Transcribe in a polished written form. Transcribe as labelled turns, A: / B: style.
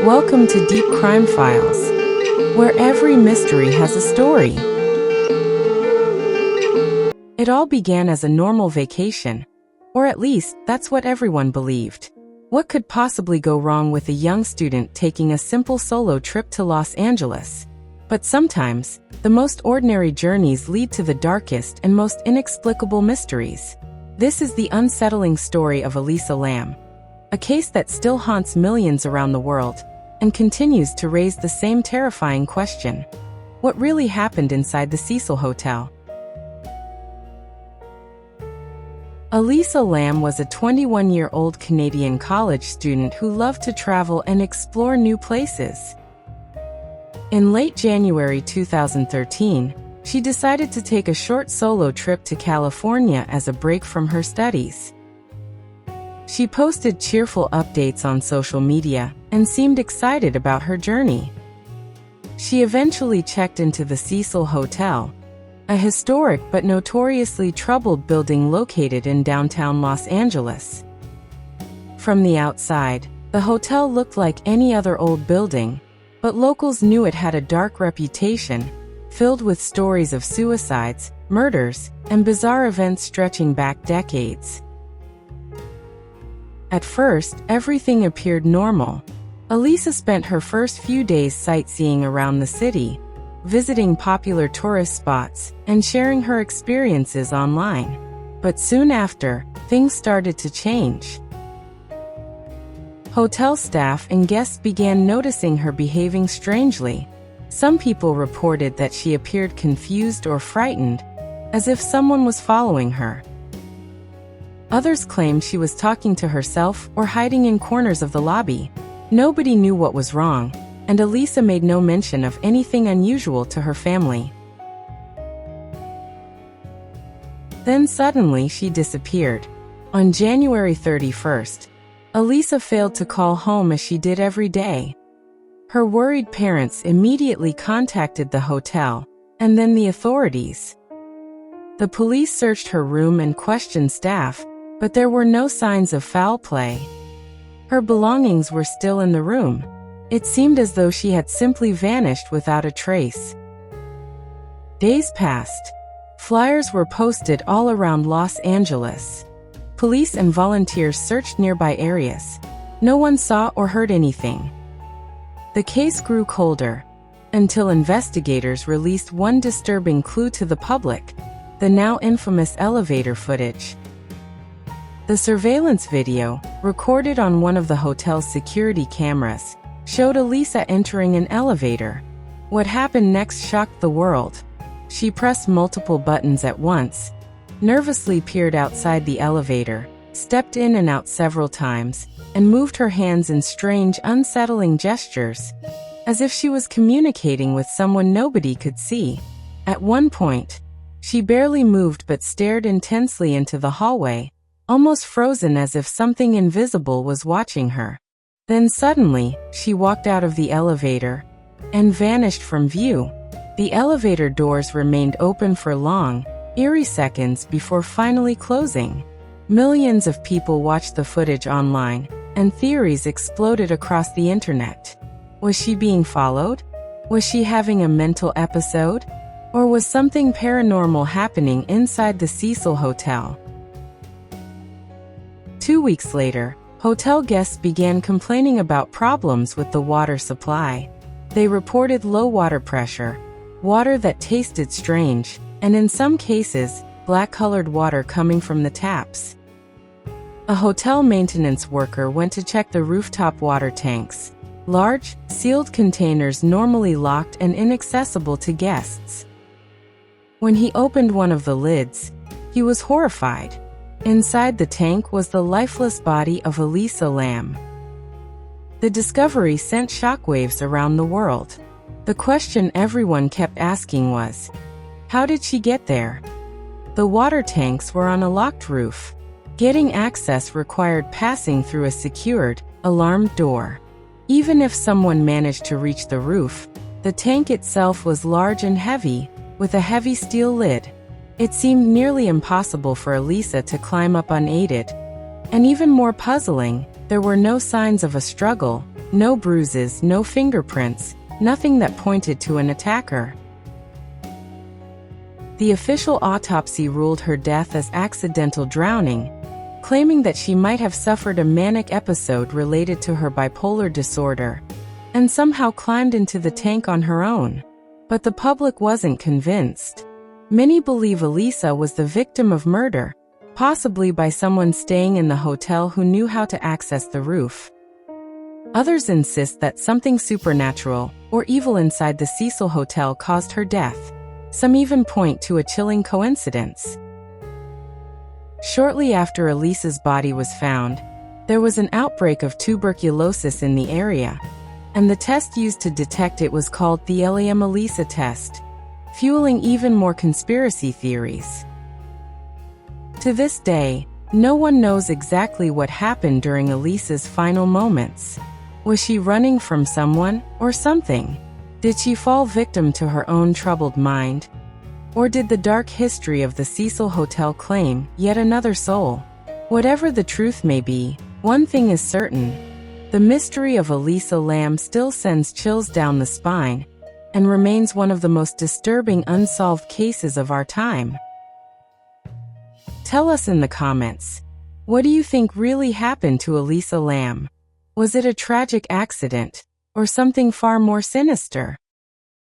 A: Welcome to Deep Crime Files, where every mystery has a story. It all began as a normal vacation, or at least that's what everyone believed. What could possibly go wrong with a young student taking a simple solo trip to Los Angeles? But sometimes, the most ordinary journeys lead to the darkest and most inexplicable mysteries. This is the unsettling story of Elisa Lam, a case that still haunts millions around the world and continues to raise the same terrifying question: what really happened inside the Cecil Hotel? Elisa Lam was a 21-year-old Canadian college student who loved to travel and explore new places. In late January 2013, she decided to take a short solo trip to California as a break from her studies. She posted cheerful updates on social media and seemed excited about her journey. She eventually checked into the Cecil Hotel, a historic but notoriously troubled building located in downtown Los Angeles. From the outside, the hotel looked like any other old building, but locals knew it had a dark reputation, filled with stories of suicides, murders, and bizarre events stretching back decades. At first, everything appeared normal. Elisa spent her first few days sightseeing around the city, visiting popular tourist spots, and sharing her experiences online. But soon after, things started to change. Hotel staff and guests began noticing her behaving strangely. Some people reported that she appeared confused or frightened, as if someone was following her. Others claimed she was talking to herself or hiding in corners of the lobby. Nobody knew what was wrong, and Elisa made no mention of anything unusual to her family. Then suddenly she disappeared. On January 31st, Elisa failed to call home as she did every day. Her worried parents immediately contacted the hotel, and then the authorities. The police searched her room and questioned staff, but there were no signs of foul play. Her belongings were still in the room. It seemed as though she had simply vanished without a trace. Days passed. Flyers were posted all around Los Angeles. Police and volunteers searched nearby areas. No one saw or heard anything. The case grew colder, until investigators released one disturbing clue to the public: the now infamous elevator footage. The surveillance video, recorded on one of the hotel's security cameras, showed Elisa entering an elevator. What happened next shocked the world. She pressed multiple buttons at once, nervously peered outside the elevator, stepped in and out several times, and moved her hands in strange, unsettling gestures, as if she was communicating with someone nobody could see. At one point, she barely moved but stared intensely into the hallway, almost frozen as if something invisible was watching her. Then suddenly, she walked out of the elevator and vanished from view. The elevator doors remained open for long, eerie seconds before finally closing. Millions of people watched the footage online, and theories exploded across the internet. Was she being followed? Was she having a mental episode? Or was something paranormal happening inside the Cecil Hotel? 2 weeks later, hotel guests began complaining about problems with the water supply. They reported low water pressure, water that tasted strange, and in some cases, black-colored water coming from the taps. A hotel maintenance worker went to check the rooftop water tanks, large, sealed containers normally locked and inaccessible to guests. When he opened one of the lids, he was horrified. Inside the tank was the lifeless body of Elisa Lam. The discovery sent shockwaves around the world. The question everyone kept asking was, how did she get there? The water tanks were on a locked roof. Getting access required passing through a secured, alarmed door. Even if someone managed to reach the roof, the tank itself was large and heavy, with a heavy steel lid. It seemed nearly impossible for Elisa to climb up unaided. And even more puzzling, there were no signs of a struggle, No bruises, no fingerprints, nothing that pointed to an attacker. The official autopsy ruled her death as accidental drowning, claiming that she might have suffered a manic episode related to her bipolar disorder, and somehow climbed into the tank on her own. But the public wasn't convinced. Many believe Elisa was the victim of murder, possibly by someone staying in the hotel who knew how to access the roof. Others insist that something supernatural or evil inside the Cecil Hotel caused her death. Some even point to a chilling coincidence. Shortly after Elisa's body was found, there was an outbreak of tuberculosis in the area, and the test used to detect it was called the Lam Elisa test, fueling even more conspiracy theories. To this day, no one knows exactly what happened during Elisa's final moments. Was she running from someone or something? Did she fall victim to her own troubled mind? Or did the dark history of the Cecil Hotel claim yet another soul? Whatever the truth may be, one thing is certain. The mystery of Elisa Lam still sends chills down the spine and remains one of the most disturbing unsolved cases of our time. Tell us in the comments, what do you think really happened to Elisa Lam? Was it a tragic accident, or something far more sinister?